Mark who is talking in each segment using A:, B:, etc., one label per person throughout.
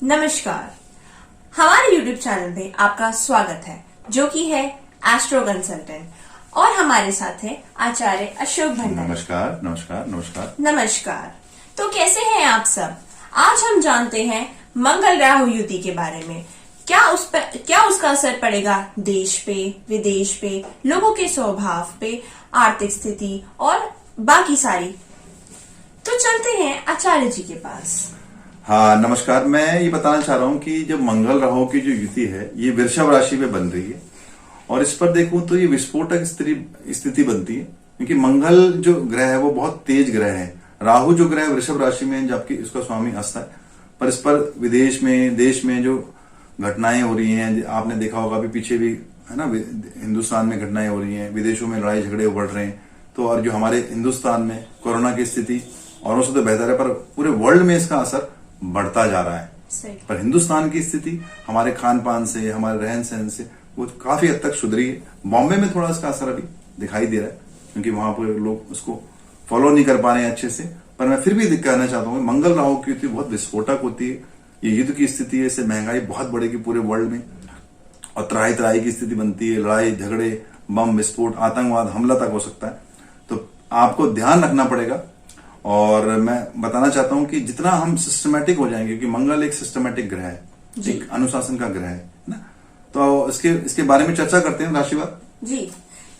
A: नमस्कार। हमारे YouTube channel में आपका स्वागत है, जो कि है एस्ट्रो कंसल्टेंट, और हमारे साथ है आचार्य अशोक भंडारी।
B: नमस्कार नमस्कार नमस्कार
A: नमस्कार। तो कैसे हैं आप सब? आज हम जानते हैं मंगल राहु युति के बारे में। क्या उसका असर पड़ेगा देश पे, विदेश पे, लोगों के स्वभाव पे, आर्थिक स्थिति और बाकी सारी। तो चलते हैं आचार्य जी के पास।
B: हाँ नमस्कार। मैं ये बताना चाह रहा हूँ कि जब मंगल राहु की जो युति है ये वृषभ राशि में बन रही है, और इस पर देखूं तो ये विस्फोटक स्थिति बनती है, क्योंकि मंगल जो ग्रह है वो बहुत तेज ग्रह है। राहु जो ग्रह वृषभ राशि में, जबकि इसका स्वामी अस्त है, पर इस पर विदेश में, देश में जो घटनाएं हो रही हैं, आपने देखा होगा अभी पीछे भी है ना, हिंदुस्तान में घटनाएं हो रही हैं, विदेशों में लड़ाई झगड़े बढ़ रहे हैं। तो और जो हमारे हिंदुस्तान में कोरोना की स्थिति औरों से तो बेहतर है, पर पूरे वर्ल्ड में इसका असर बढ़ता जा रहा है। पर हिंदुस्तान की स्थिति हमारे खान पान से, हमारे रहन सहन से वो काफी हद तक सुधरी है। बॉम्बे में थोड़ा इसका असर अभी दिखाई दे रहा है, क्योंकि वहां पर लोग उसको फॉलो नहीं कर पा रहे हैं अच्छे से। पर मैं फिर भी कहना चाहता हूँ, मंगल राहु की युति बहुत विस्फोटक होती है। ये युद्ध की स्थिति है, इससे महंगाई बहुत बढ़ेगी पूरे वर्ल्ड में, और त्राही त्राही की स्थिति बनती है। लड़ाई झगड़े, बम विस्फोट, आतंकवाद, हमला तक हो सकता है। तो आपको ध्यान रखना पड़ेगा। और मैं बताना चाहता हूं कि जितना हम सिस्टमैटिक हो जाएंगे, क्योंकि मंगल एक सिस्टमैटिक ग्रह है, एक अनुशासन का ग्रह है ना, तो इसके बारे में चर्चा करते हैं राशिवार
A: जी।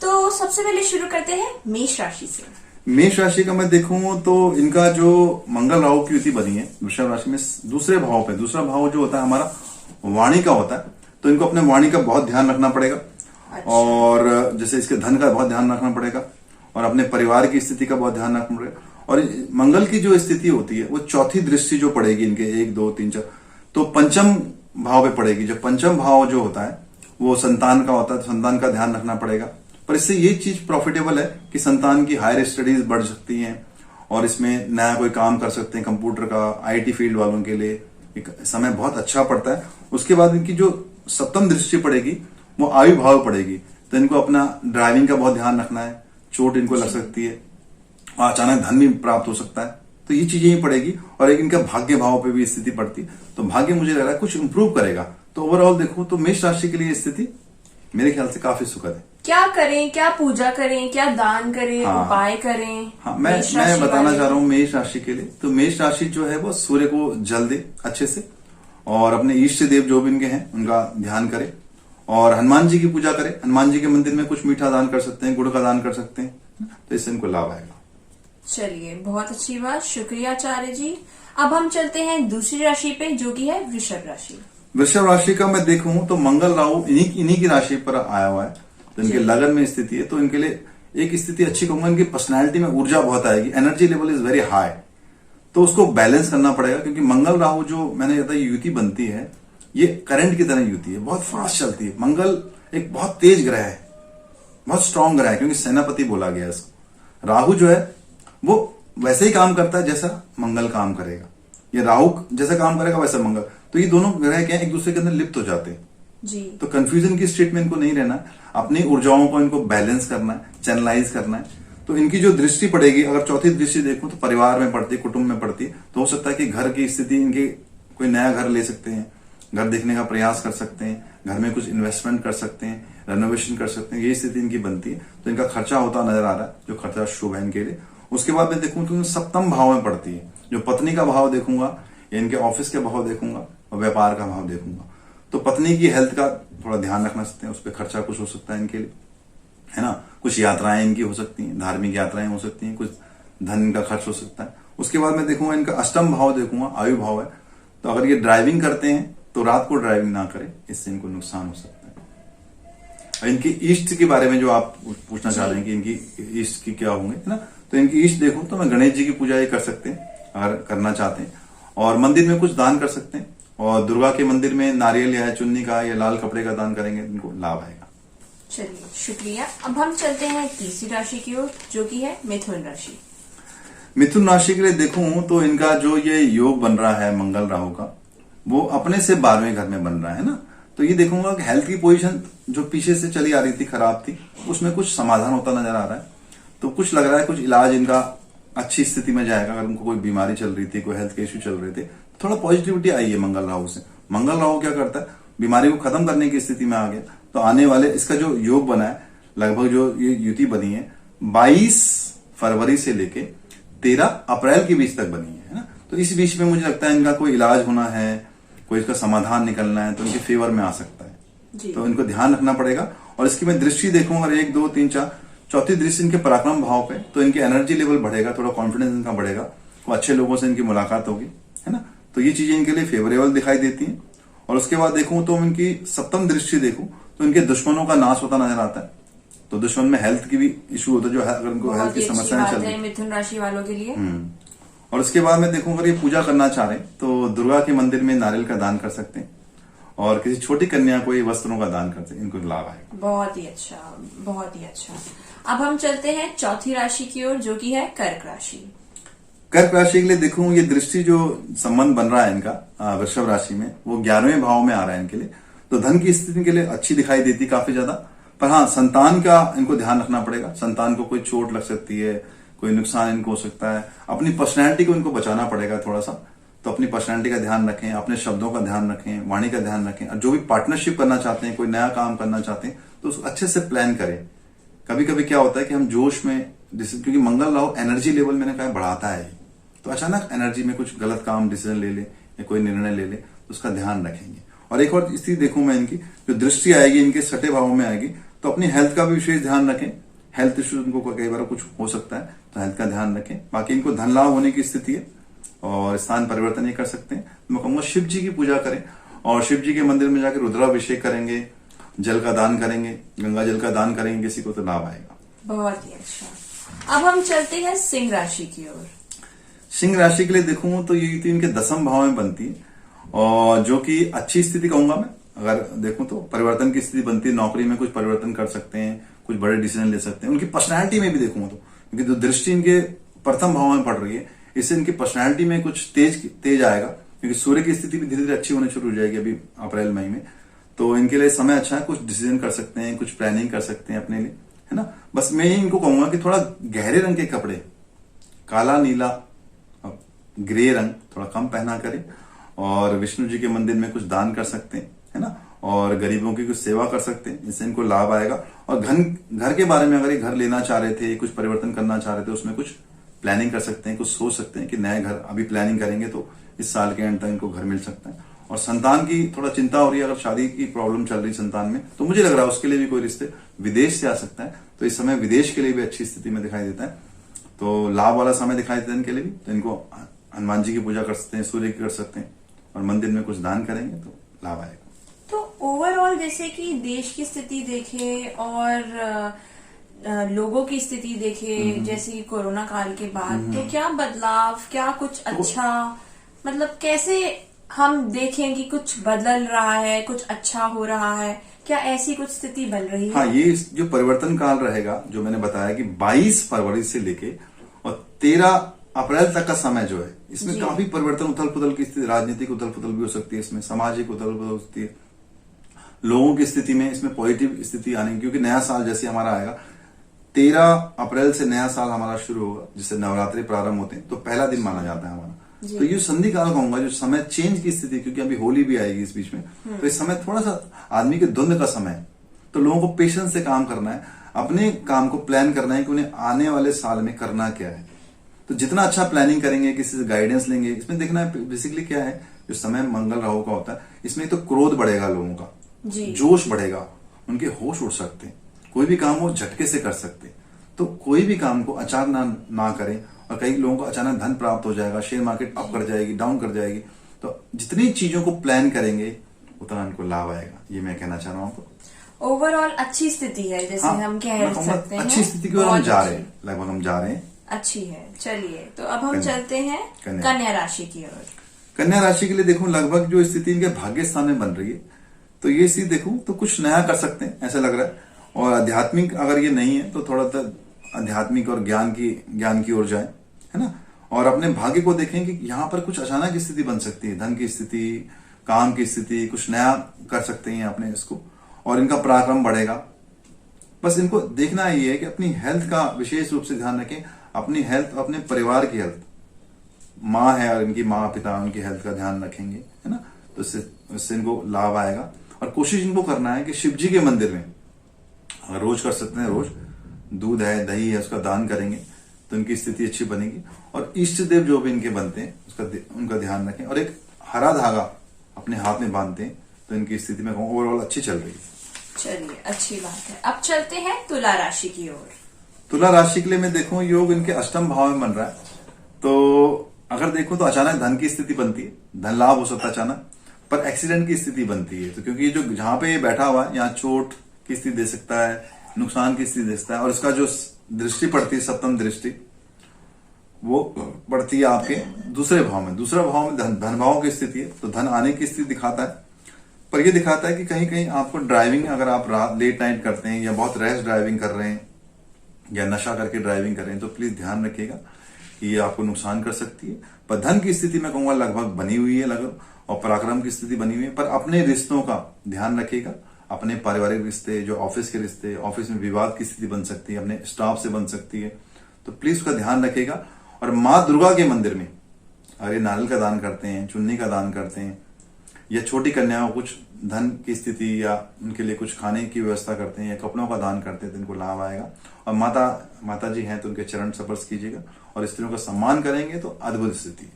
A: तो सबसे पहले शुरू करते हैं मेष राशि से।
B: मेष राशि का मैं देखूं तो इनका जो मंगल राहु की युति बनी है वृषभ राशि में, दूसरे भाव पे, दूसरा भाव जो होता है हमारा वाणी का होता है, तो इनको अपने वाणी का बहुत ध्यान रखना पड़ेगा। अच्छा। और जैसे इसके धन का बहुत ध्यान रखना पड़ेगा, और अपने परिवार की स्थिति का बहुत ध्यान रखना पड़ेगा। और मंगल की जो स्थिति होती है वो चौथी दृष्टि जो पड़ेगी इनके 1 2 3 4, तो पंचम भाव पे पड़ेगी। जो पंचम भाव जो होता है वो संतान का होता है, तो संतान का ध्यान रखना पड़ेगा। पर इससे ये चीज प्रॉफिटेबल है कि संतान की हायर स्टडीज बढ़ सकती हैं, और इसमें नया कोई काम कर सकते हैं। कंप्यूटर का, आईटी फील्ड वालों के लिए एक समय बहुत अच्छा पड़ता है। उसके बाद इनकी जो सप्तम दृष्टि पड़ेगी वो आयु भाव पड़ेगी, तो इनको अपना ड्राइविंग का बहुत ध्यान रखना है। चोट इनको लग सकती है, अचानक धन भी प्राप्त हो सकता है, तो ये चीजें ही पड़ेगी। और एक इनका भाग्य भाव पे भी स्थिति पड़ती है, तो भाग्य मुझे लग रहा है कुछ इंप्रूव करेगा। तो ओवरऑल देखूं तो मेष राशि के लिए स्थिति मेरे ख्याल से काफी सुखद है।
A: क्या करें, क्या पूजा करें, क्या दान करें, उपाय करें?
B: हाँ, मैं बताना चाह रहा हूँ मेष राशि के लिए। तो मेष राशि जो है वो सूर्य को जल दे अच्छे से, और अपने इष्ट देव जो भी इनके हैं उनका ध्यान करे, और हनुमान जी की पूजा करे। हनुमान जी के मंदिर में कुछ मीठा दान कर सकते हैं, गुड़ का दान कर सकते हैं, तो इससे इनको लाभ आएगा। चलिए,
A: बहुत अच्छी बात, शुक्रिया आचार्य जी। अब हम चलते हैं दूसरी राशि पे, जो कि है वृषभ राशि।
B: वृषभ राशि का मैं देखूं तो मंगल राहु इन्हीं की राशि पर आया हुआ है, तो इनके लगन में स्थिति है। तो इनके लिए एक स्थिति अच्छी कहूंगा, इनकी पर्सनैलिटी में ऊर्जा बहुत आएगी, energy level is very high. तो उसको बैलेंस करना पड़ेगा, क्योंकि मंगल राहु जो मैंने कहता युति बनती है ये करंट की तरह युति है, बहुत फास्ट चलती है। मंगल एक बहुत तेज ग्रह है, बहुत स्ट्रांग ग्रह है, क्योंकि सेनापति बोला गया है इसको। राहु जो है वो वैसे ही काम करता है जैसा मंगल काम करेगा, ये राहु जैसा काम करेगा वैसा मंगल। तो ये दोनों ग्रह क्या है, एक दूसरे के अंदर लिप्त हो जाते हैं जी। तो कंफ्यूजन की स्टेट में इनको नहीं रहना है, अपनी ऊर्जाओं को इनको बैलेंस करना है, चैनलाइज करना है। तो इनकी जो दृष्टि पड़ेगी, अगर चौथी दृष्टि देखूं तो परिवार में पड़ती है, कुटुंब में पड़ती है। तो हो सकता है कि घर की स्थिति इनके, कोई नया घर ले सकते हैं, घर देखने का प्रयास कर सकते हैं, घर में कुछ इन्वेस्टमेंट कर सकते हैं, रेनोवेशन कर सकते हैं, ये स्थिति इनकी बनती है। तो इनका खर्चा होता नजर आ रहा है, जो खर्चा शुभ है इनके लिए। उसके बाद मैं देखूं तो सप्तम भाव में पड़ती है, जो पत्नी का भाव देखूंगा, या इनके ऑफिस के भाव देखूंगा, और व्यापार का भाव देखूंगा। तो पत्नी की हेल्थ का थोड़ा ध्यान रखना सकते हैं, उस पर खर्चा कुछ हो सकता है इनके लिए, है ना। कुछ यात्राएं इनकी हो सकती हैं, धार्मिक यात्राएं हो सकती हैं, कुछ धन का खर्च हो सकता है। उसके बाद मैं देखूंगा इनका अष्टम भाव देखूंगा, आयु भाव है। तो अगर ये ड्राइविंग करते हैं तो रात को ड्राइविंग ना करें, इससे इनको नुकसान हो सकता है। और इनकी ईष्ट के बारे में जो आप पूछना चाह रहे हैं कि इनकी ईष्ट की क्या होंगे, है ना, तो इनकी ईष्ट देखूं तो मैं गणेश जी की पूजा ये कर सकते हैं अगर करना चाहते हैं, और मंदिर में कुछ दान कर सकते हैं। और दुर्गा के मंदिर में नारियल या चुन्नी का या लाल कपड़े का दान करेंगे, इनको लाभ आएगा।
A: चलिए, शुक्रिया। अब हम चलते हैं तीसरी राशि की ओर, जो कि है मिथुन राशि।
B: मिथुन राशि के लिए देखूं तो इनका जो ये योग बन रहा है मंगल राहु का, वो अपने से 12वें घर में बन रहा है ना। तो ये देखूंगा कि हेल्थ की पोजीशन जो पीछे से चली आ रही थी, खराब थी, उसमें कुछ समाधान होता नजर आ रहा है। तो कुछ लग रहा है कुछ इलाज इनका अच्छी स्थिति में जाएगा। अगर उनको कोई बीमारी चल रही थी, कोई हेल्थ के इश्यू चल रहे थे, थोड़ा पॉजिटिविटी आई है मंगल राहु से। मंगल राहु क्या करता है, बीमारी को खत्म करने की स्थिति में आ गया। तो आने वाले इसका जो योग बना है, लगभग जो ये युति बनी है 22 फरवरी से लेके 13 अप्रैल के बीच तक बनी है ना। तो इस बीच में मुझे लगता है इनका कोई इलाज होना है, कोई इसका समाधान निकलना है, तो इनके फेवर में आ सकता है। तो इनको ध्यान रखना पड़ेगा। और इसकी मैं दृष्टि देखूं अगर 1 2 3 4 चौथी दृष्टि इनके पराक्रम भाव पे, तो इनके एनर्जी लेवल बढ़ेगा, थोड़ा कॉन्फिडेंस इनका बढ़ेगा, तो अच्छे लोगों से इनकी मुलाकात होगी, है ना। तो ये चीजें इनके लिए फेवरेबल दिखाई देती हैं। और उसके बाद देखूं तो इनकी सप्तम दृष्टि देखूं तो इनके दुश्मनों का नाश होता नजर आता है। तो दुश्मन में हेल्थ की भी इशू होता है, जो अगर उनको हेल्थ की समस्याएं चल रही,
A: मिथुन राशि वालों के लिए।
B: और उसके बाद में देखूं अगर ये पूजा करना चाह रहे हैं तो दुर्गा के मंदिर में नारियल का दान कर सकते हैं, और किसी छोटी कन्या को ये वस्त्रों का दान करते हैं, इनको लाभ आएगा।
A: बहुत ही अच्छा, बहुत ही अच्छा। अब हम चलते हैं चौथी राशि की ओर, जो कि है कर्क राशि।
B: कर्क राशि के लिए देखूं ये दृष्टि जो संबंध बन रहा है इनका वृषभ राशि में, वो 11वें भाव में आ रहा है इनके लिए। तो धन की स्थिति इनके लिए अच्छी दिखाई देती काफी ज्यादा। पर हाँ, संतान का इनको ध्यान रखना पड़ेगा। संतान को कोई चोट लग सकती है, कोई नुकसान इनको हो सकता है। अपनी पर्सनैलिटी को इनको बचाना पड़ेगा थोड़ा सा। तो अपनी पर्सनैलिटी का ध्यान रखें, अपने शब्दों का ध्यान रखें, वाणी का ध्यान रखें। और जो भी पार्टनरशिप करना चाहते हैं, कोई नया काम करना चाहते हैं, तो उसको अच्छे से प्लान करें। कभी कभी क्या होता है कि हम जोश में, जैसे क्योंकि मंगल राहु एनर्जी लेवल मैंने कहा बढ़ाता है, तो अचानक एनर्जी में कुछ गलत काम डिसीजन ले ले या कोई निर्णय ले ले, तो उसका ध्यान रखेंगे। और एक और स्थिति देखूं मैं इनकी, जो दृष्टि आएगी इनके छठे भाव में आएगी, तो अपनी हेल्थ का भी विशेष ध्यान रखें। हेल्थ इश्यू इनको कई बार कुछ हो सकता है, तो हेल्थ का ध्यान रखें। बाकी इनको धन लाभ होने की स्थिति है और स्थान परिवर्तन ये कर सकते हैं। मैं कहूंगा शिव जी की पूजा करें, और शिव जी के मंदिर में जाकर रुद्राभिषेक करेंगे, जल का दान करेंगे, गंगा जल का दान करेंगे किसी को, तो लाभ आएगा।
A: बहुत ही अच्छा। अब हम चलते हैं सिंह राशि की ओर।
B: सिंह राशि के लिए देखूं तो ये युति इनके 10वें भाव में बनती है, और जो कि अच्छी स्थिति कहूंगा मैं। अगर देखूं तो परिवर्तन की स्थिति बनती है, नौकरी में कुछ परिवर्तन कर सकते हैं, कुछ बड़े डिसीजन ले सकते हैं। उनकी पर्सनैलिटी में भी देखूं तो, क्योंकि जो दृष्टि इनके प्रथम भाव में पड़ रही है, इससे इनकी पर्सनैलिटी में कुछ तेज आएगा। क्योंकि सूर्य की स्थिति भी धीरे धीरे अच्छी होनी शुरू हो जाएगी अभी अप्रैल मई में। तो इनके लिए समय अच्छा है, कुछ डिसीजन कर सकते हैं, कुछ प्लानिंग कर सकते हैं अपने लिए, है ना। बस मैं ही इनको कहूंगा कि थोड़ा गहरे रंग के कपड़े, काला, नीला, ग्रे रंग थोड़ा कम पहना करें, और विष्णु जी के मंदिर में कुछ दान कर सकते हैं, है ना। और गरीबों की कुछ सेवा कर सकते हैं, जिससे इनको लाभ आएगा। और घर के बारे में, अगर ये घर लेना चाह रहे थे, कुछ परिवर्तन करना चाह रहे थे, उसमें कुछ प्लानिंग कर सकते हैं, कुछ सोच सकते हैं कि नए घर अभी प्लानिंग करेंगे तो इस साल के एंड तक इनको घर मिल सकता है। और संतान की थोड़ा चिंता हो रही है, अगर शादी की प्रॉब्लम चल रही है संतान में, तो मुझे लग रहा है उसके लिए भी कोई रिश्ते विदेश से आ सकता है। तो इस समय विदेश के लिए भी अच्छी स्थिति में दिखाई देता है, तो लाभ वाला समय दिखाई देता है इनके लिए भी। तो इनको हनुमान जी की पूजा कर सकते हैं, सूर्य की कर सकते हैं, और मंदिर में कुछ दान करेंगे तो लाभ आएगा।
A: तो ओवरऑल जैसे कि देश की स्थिति देखे और लोगों की स्थिति देखे, जैसे कोरोना काल के बाद, तो क्या बदलाव, क्या कुछ अच्छा, मतलब कैसे हम देखें कि कुछ बदल रहा है, कुछ अच्छा हो रहा है, क्या ऐसी कुछ स्थिति बन रही है?
B: हाँ, ये जो परिवर्तन काल रहेगा, जो मैंने बताया कि 22 फरवरी से लेके और 13 अप्रैल तक का समय जो है, इसमें काफी परिवर्तन, उथल पुथल की स्थिति, राजनीतिक उथल पुथल भी हो सकती है, इसमें सामाजिक उथल पुथल हो सकती है, लोगों की स्थिति में इसमें पॉजिटिव स्थिति आने, क्योंकि नया साल जैसे हमारा आएगा 13 अप्रैल से नया साल हमारा शुरू होगा, जिससे नवरात्रि प्रारंभ होते हैं, तो पहला दिन माना जाता है हमारा। तो ये संधि काल कहूंगा, जो समय चेंज की स्थिति, क्योंकि अभी होली भी आएगी इस बीच में, तो इस समय थोड़ा सा आदमी के द्वंद का समय है। तो लोगों को पेशेंस से काम करना है, अपने काम को प्लान करना है कि उन्हें आने वाले साल में करना क्या है। तो जितना अच्छा प्लानिंग करेंगे, किसी से गाइडेंस लेंगे, इसमें देखना है बेसिकली क्या है, जो समय मंगल राहु का होता है, इसमें तो क्रोध बढ़ेगा लोगों का, जोश बढ़ेगा, उनके होश उड़ सकते हैं, कोई भी काम वो झटके से कर सकते हैं। तो कोई भी काम को अचानक ना करें, और कई लोगों को अचानक धन प्राप्त हो जाएगा, शेयर मार्केट अप कर जाएगी, डाउन कर जाएगी। तो जितनी चीजों को प्लान करेंगे उतना इनको लाभ आएगा, ये मैं कहना चाह रहा हूँ आपको।
A: ओवरऑल अच्छी स्थिति है, जैसे हम कह सकते हैं,
B: अच्छी स्थिति की ओर हम जा रहे हैं, लगभग हम जा रहे हैं,
A: अच्छी है। चलिए, तो अब हम चलते हैं कन्या राशि की ओर।
B: कन्या राशि के लिए देखूं, लगभग जो स्थिति इनके भाग्य स्थान में बन रही है, तो ये स्थिति देखूं तो कुछ नया कर सकते हैं, ऐसा लग रहा है। और आध्यात्मिक अगर ये नहीं है, तो थोड़ा सा आध्यात्मिक और ज्ञान की ओर जाए, है ना। और अपने भाग्य को देखें कि यहाँ पर कुछ अचानक स्थिति बन सकती है, धन की स्थिति, काम की स्थिति, कुछ नया कर सकते हैं अपने इसको, और इनका पराक्रम बढ़ेगा। बस इनको देखना ये है कि अपनी हेल्थ का विशेष रूप से ध्यान रखें, अपनी हेल्थ, अपने परिवार की हेल्थ, माँ है और इनकी माँ पिता उनकी हेल्थ का ध्यान रखेंगे, है ना, तो इससे इनको लाभ आएगा। और कोशिश इनको करना है कि शिव जी के मंदिर में अगर रोज कर सकते हैं, रोज दूध है दही है उसका दान करेंगे तो इनकी स्थिति अच्छी बनेगी। और इष्ट देव जो भी इनके बनते हैं उनका ध्यान रखें, और एक हरा धागा अपने हाथ में बांधते हैं तो इनकी स्थिति में ओवरऑल अच्छी चल रही है।
A: चलिए, अच्छी बात है। अब चलते हैं तुला राशि की ओर।
B: तुला राशि के लिए मैं देखूं योग इनके अष्टम भाव में बन रहा है, तो अगर देखूं तो अचानक धन की स्थिति बनती है, धन लाभ हो सकता है अचानक, पर एक्सीडेंट की स्थिति बनती है। तो क्योंकि जो जहां पे ये बैठा हुआ है यहाँ चोट की स्थिति दे सकता है, नुकसान की स्थिति दे सकता है, और इसका जो दृष्टि पड़ती है सप्तम दृष्टि वो पड़ती है आपके दूसरे भाव में। दूसरा भाव में धन भाव की स्थिति है, तो धन आने की स्थिति दिखाता है। पर ये दिखाता है कि कहीं कहीं आपको ड्राइविंग अगर आप रात लेट नाइट करते हैं या बहुत रैश ड्राइविंग कर रहे हैं या नशा करके ड्राइविंग कर रहे हैं तो प्लीज ध्यान रखिएगा कि ये आपको नुकसान कर सकती है। पर धन की स्थिति मैं कहूंगा लगभग बनी हुई है लगभग, और पराक्रम की स्थिति बनी हुई है। पर अपने रिश्तों का ध्यान रखिएगा, अपने पारिवारिक रिश्ते, जो ऑफिस के रिश्ते, ऑफिस में विवाद की स्थिति बन सकती है, अपने स्टाफ से बन सकती है, तो प्लीज उसका ध्यान रखिएगा। और माँ दुर्गा के मंदिर में अगर नारियल का दान करते हैं, चुन्नी का दान करते हैं, या छोटी कन्याओं को कुछ धन की स्थिति या उनके लिए कुछ खाने की व्यवस्था करते हैं या कपड़ों का दान करते हैं तो इनको लाभ आएगा। और माता जी हैं तो उनके चरण स्पर्श कीजिएगा, और स्त्रियों का सम्मान करेंगे तो अद्भुत स्थिति।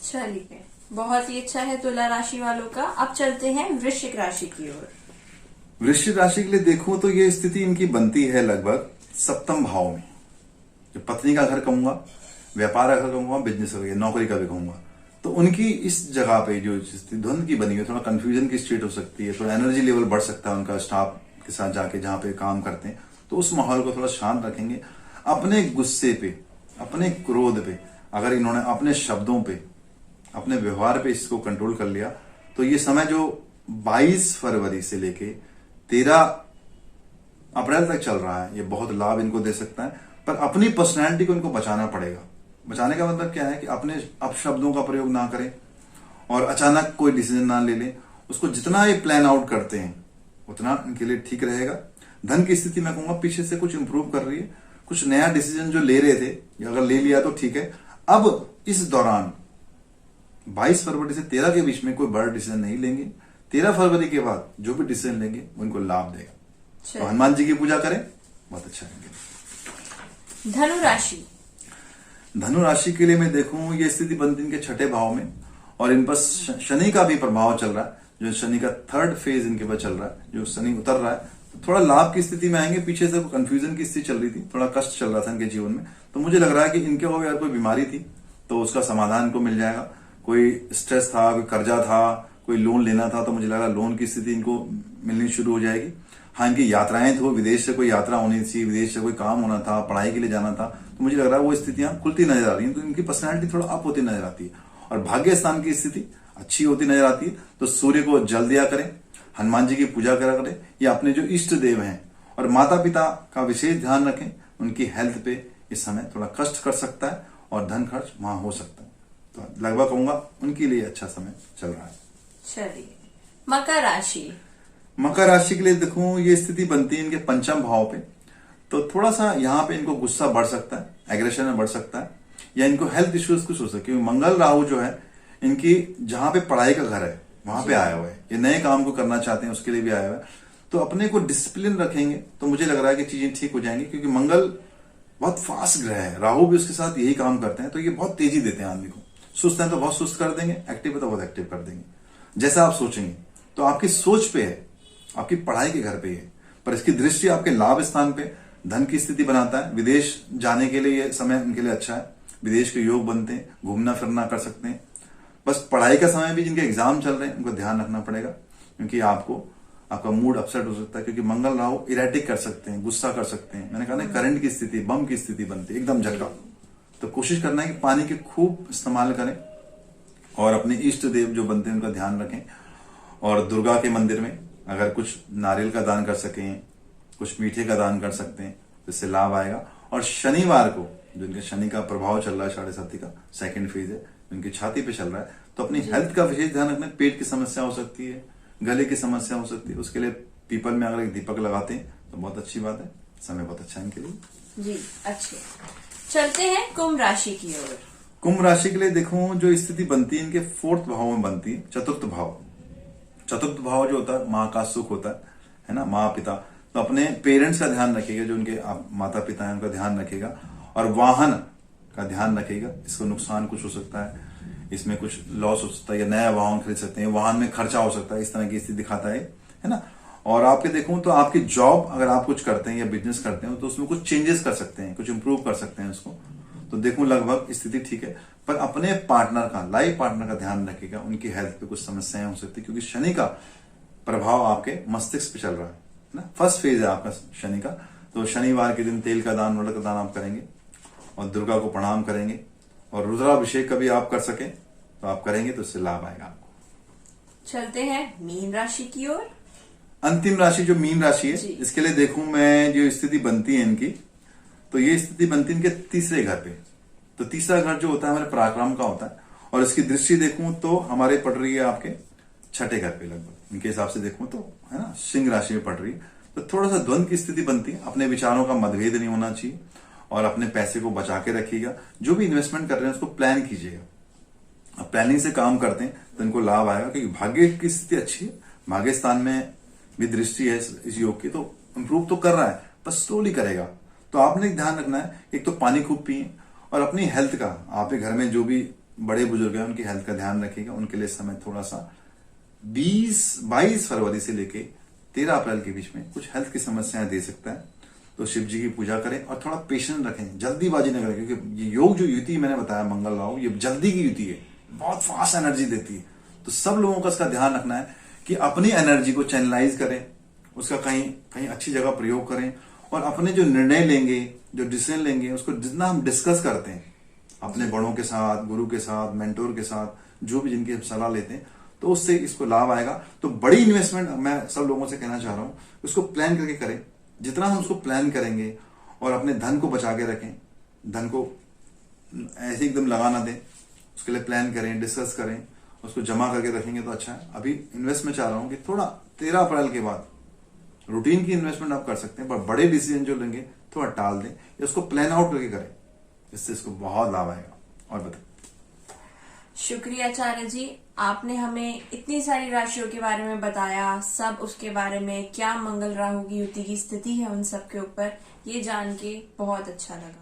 A: चलिए, बहुत ही अच्छा है तुला राशि वालों का। अब चलते हैं वृश्चिक राशि की ओर।
B: वृश्चिक राशि के लिए देखूं तो ये स्थिति इनकी बनती है लगभग सप्तम भाव में। जो पत्नी का घर कहूंगा, व्यापार का घर कहूंगा, बिजनेस का, नौकरी का भी कहूंगा, तो उनकी इस जगह पे जो धुंध की बनी है, थोड़ा कंफ्यूजन की स्टेट हो सकती है, थोड़ा एनर्जी लेवल बढ़ सकता है उनका स्टाफ के साथ जाके जहां पे काम करते हैं, तो उस माहौल को थोड़ा शांत रखेंगे। अपने गुस्से पे, अपने क्रोध पे, अगर इन्होंने अपने शब्दों पे, अपने व्यवहार पे इसको कंट्रोल कर लिया तो ये समय जो 22 फरवरी से लेके 13 अप्रैल तक चल रहा है ये बहुत लाभ इनको दे सकता है। पर अपनी पर्सनैलिटी को इनको बचाना पड़ेगा। बचाने का मतलब क्या है कि अपने अपशब्दों का प्रयोग ना करें और अचानक कोई डिसीजन ना ले लें। उसको जितना ये प्लान आउट करते हैं उतना इनके लिए ठीक रहेगा। धन की स्थिति मैं कहूंगा पीछे से कुछ इंप्रूव कर रही है। कुछ नया डिसीजन जो ले रहे थे या अगर ले लिया तो ठीक है। अब इस दौरान 22 फरवरी से 13 के बीच में कोई बड़ा डिसीजन नहीं लेंगे। 13 फरवरी के बाद जो भी डिसीजन लेंगे वो इनको लाभ देगा। तो हनुमान जी की पूजा करें, बहुत अच्छा रहेंगे।
A: धनु राशि,
B: धनु राशि के लिए मैं देखूं ये स्थिति बनती इनके छठे भाव में और इन पर शनि का भी प्रभाव चल रहा है। जो शनि का 3rd फेज इनके पास चल रहा है, जो शनि उतर रहा है तो थोड़ा लाभ की स्थिति में आएंगे। पीछे से कंफ्यूजन की स्थिति चल रही थी, थोड़ा कष्ट चल रहा था इनके जीवन में। तो मुझे लग रहा है कि इनके को यार कोई बीमारी थी तो उसका समाधान इनको मिल जाएगा। कोई स्ट्रेस था, कोई कर्जा था, कोई लोन लेना था तो मुझे लगा लोन की स्थिति इनको मिलनी शुरू हो जाएगी। हाँ, इनकी यात्राएं थी, विदेश से कोई यात्रा होनी थी, विदेश से कोई काम होना था, पढ़ाई के लिए जाना था, तो मुझे लग रहा है वो स्थितियां खुलती नजर आ रही हैं। तो इनकी पर्सनैलिटी थोड़ा अप होती नजर आती है और भाग्य स्थान की स्थिति अच्छी होती नजर आती है। तो सूर्य को जल दिया करें, हनुमान जी की पूजा करा करें या अपने जो इष्ट देव हैं और माता पिता का विशेष ध्यान रखें। उनकी हेल्थ पे इस समय थोड़ा कष्ट कर सकता है और धन खर्च वहां हो सकता है। तो लगभग कहूंगा उनके लिए अच्छा समय चल रहा है।
A: चलिए, मकर राशि,
B: मकर राशि के लिए देखूं ये स्थिति बनती है इनके पंचम भाव पे। तो थोड़ा सा यहाँ पे इनको गुस्सा बढ़ सकता है, एग्रेशन में बढ़ सकता है या इनको हेल्थ इश्यूज कुछ हो सकते हैं। क्योंकि मंगल राहु जो है इनकी जहां पे पढ़ाई का घर है वहां पे आया हुआ है। ये नए काम को करना चाहते हैं उसके लिए भी आया हुआ है। तो अपने को डिसिप्लिन रखेंगे तो मुझे लग रहा है कि चीजें ठीक हो जाएंगी। क्योंकि मंगल बहुत फास्ट ग्रह है, राहु भी उसके साथ यही काम करते हैं। तो ये बहुत तेजी देते हैं आदमी को। सुस्त है तो बहुत सुस्त कर देंगे, एक्टिव है तो बहुत एक्टिव कर देंगे। जैसा आप सोचेंगे तो आपकी सोच पे है, आपकी पढ़ाई के घर पे है। पर इसकी दृष्टि आपके लाभ स्थान पे धन की स्थिति बनाता है। विदेश जाने के लिए ये समय उनके लिए अच्छा है। विदेश के योग बनते हैं, घूमना फिरना कर सकते हैं। बस पढ़ाई का समय भी जिनके एग्जाम चल रहे हैं उनको ध्यान रखना पड़ेगा क्योंकि आपका मूड अपसेट हो सकता है। क्योंकि मंगल राहु इरेटिक कर सकते हैं, गुस्सा कर सकते हैं। मैंने कहा ना करंट की स्थिति, बम की स्थिति बनती है, एकदम झटका। तो कोशिश करना है कि पानी के खूब इस्तेमाल करें और अपने इष्ट देव जो बनते हैं उनका ध्यान रखें। और दुर्गा के मंदिर में अगर कुछ नारियल का दान कर सकें, कुछ मीठे का दान कर सकते हैं तो इससे लाभ आएगा। और शनिवार को जो इनके शनि का प्रभाव चल रहा है 7.5 का 2nd फेज है, इनकी छाती पे चल रहा है, तो अपनी हेल्थ का विशेष ध्यान रखना। पेट की समस्या हो सकती है, गले की समस्या हो सकती है, उसके लिए पीपल में अगर एक दीपक लगाते हैं तो बहुत अच्छी बात है। समय बहुत अच्छा है इनके लिए।
A: जी, अच्छे। चलते हैं कुंभ राशि की ओर।
B: कुंभ राशि के लिए देखूं जो स्थिति बनती है इनके 4th भाव में बनती है, चतुर्थ भाव। चतुर्थ भाव जो होता है माँ का सुख होता है ना, माँ पिता। तो अपने पेरेंट्स का ध्यान रखिएगा, जो उनके माता पिता हैं उनका ध्यान रखिएगा, और वाहन का ध्यान रखिएगा। इसको नुकसान कुछ हो सकता है, इसमें कुछ लॉस हो सकता है, या नया वाहन खरीद सकते हैं, वाहन में खर्चा हो सकता है, इस तरह की स्थिति दिखाता है ना। और आपके देखूं तो आपकी जॉब अगर आप कुछ करते हैं या बिजनेस करते हैं तो उसमें कुछ चेंजेस कर सकते हैं, कुछ इंप्रूव कर सकते हैं उसको। तो देखूं लगभग स्थिति ठीक है, पर अपने पार्टनर का, लाइफ पार्टनर का ध्यान रखिएगा। उनकी हेल्थ पे कुछ समस्याएं हो सकती है, क्योंकि शनि का प्रभाव आपके मस्तिष्क पे चल रहा है ना। फर्स्ट फेज है आपका शनि का। तो शनिवार के दिन तेल का दान, वड़ का दान आप करेंगे, और दुर्गा को प्रणाम करेंगे, और रुद्राभिषेक कभी आप कर सके तो आप करेंगे, तो इससे लाभ आएगा आपको।
A: चलते हैं मीन राशि की ओर।
B: अंतिम राशि जो मीन राशि है, इसके लिए देखूं मैं जो स्थिति बनती है इनकी, तो ये स्थिति बनती है इनके तीसरे घर पे। तो तीसरा घर जो होता है हमारे पराक्रम का होता है, और इसकी दृष्टि देखूं तो हमारे पड़ रही है आपके छठे घर पे लगभग, इनके हिसाब से देखूं तो, है ना, सिंह राशि में पड़ रही है। तो थोड़ा सा द्वंद की स्थिति बनती है। अपने विचारों का मतभेद नहीं होना चाहिए, और अपने पैसे को बचा के रखिएगा। जो भी इन्वेस्टमेंट कर रहे हैं उसको प्लान कीजिएगा। अब प्लानिंग से काम करते हैं तो इनको लाभ आएगा, क्योंकि भाग्य की स्थिति अच्छी है। भाग्य स्थान में भी दृष्टि है इस योग की, तो इंप्रूव तो कर रहा है, पर स्लोली करेगा। तो आपने ध्यान रखना है, एक तो पानी खूब पिए, और अपनी हेल्थ का, आपके घर में जो भी बड़े बुजुर्ग हैं उनकी हेल्थ का ध्यान रखिएगा। उनके लिए समय थोड़ा सा 22 फरवरी से लेके 13 अप्रैल के बीच में कुछ हेल्थ की समस्याएं दे सकता है। तो शिव जी की पूजा करें, और थोड़ा पेशेंस रखें, जल्दीबाजी न करें, क्योंकि ये योग जो युति मैंने बताया मंगल राहु, ये जल्दी की युति है, बहुत फास्ट एनर्जी देती है। तो सब लोगों का इसका ध्यान रखना है कि अपनी एनर्जी को चैनलाइज करें, उसका कहीं कहीं अच्छी जगह प्रयोग करें, और अपने जो निर्णय लेंगे, जो डिसीजन लेंगे, उसको जितना हम डिस्कस करते हैं अपने बड़ों के साथ, गुरु के साथ, मेंटोर के साथ, जो भी जिनकी सलाह लेते हैं, तो उससे इसको लाभ आएगा। तो बड़ी इन्वेस्टमेंट मैं सब लोगों से कहना चाह रहा हूं, उसको प्लान करके करें। जितना हम उसको प्लान करेंगे और अपने धन को बचा के रखें, धन को ऐसे एकदम लगा ना दें, उसके लिए प्लान करें, डिस्कस करें, उसको जमा करके रखेंगे तो अच्छा है। अभी इन्वेस्ट में चाह रहा हूं कि थोड़ा 13 अप्रैल के बाद रूटीन की इन्वेस्टमेंट आप कर सकते हैं, पर बड़े डिसीजन जो लेंगे थोड़ा टाल दें, या उसको प्लान आउट करके करें, इससे इसको बहुत लाभ आएगा। और बताएं।
A: शुक्रिया आचार्य जी, आपने हमें इतनी सारी राशियों के बारे में बताया, सब उसके बारे में, क्या मंगल राहु की युति की स्थिति है उन सब के ऊपर, ये जान के बहुत अच्छा लगा।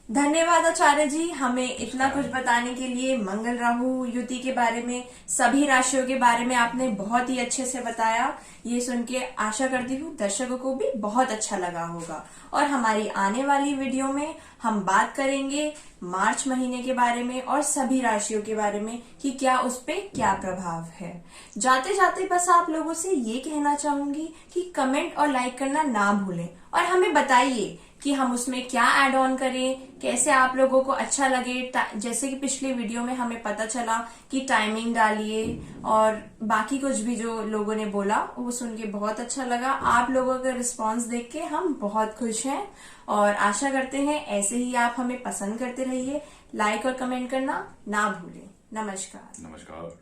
A: धन्यवाद आचार्य जी, हमें इतना कुछ बताने के लिए। मंगल राहु युति के बारे में, सभी राशियों के बारे में आपने बहुत ही अच्छे से बताया। ये सुन के आशा करती हूँ दर्शकों को भी बहुत अच्छा लगा होगा। और हमारी आने वाली वीडियो में हम बात करेंगे मार्च महीने के बारे में और सभी राशियों के बारे में कि क्या उस पे क्या प्रभाव है। जाते जाते बस आप लोगों से ये कहना चाहूंगी कि कमेंट और लाइक करना ना भूलें, और हमें बताइए कि हम उसमें क्या ऐड ऑन करें, कैसे आप लोगों को अच्छा लगे। जैसे कि पिछली वीडियो में हमें पता चला कि टाइमिंग डालिए, और बाकी कुछ भी जो लोगों ने बोला वो सुन के बहुत अच्छा लगा। आप लोगों का रिस्पांस देख के हम बहुत खुश हैं, और आशा करते हैं ऐसे ही आप हमें पसंद करते रहिए। लाइक और कमेंट करना ना भूलें। नमस्कार।
B: नमस्कार।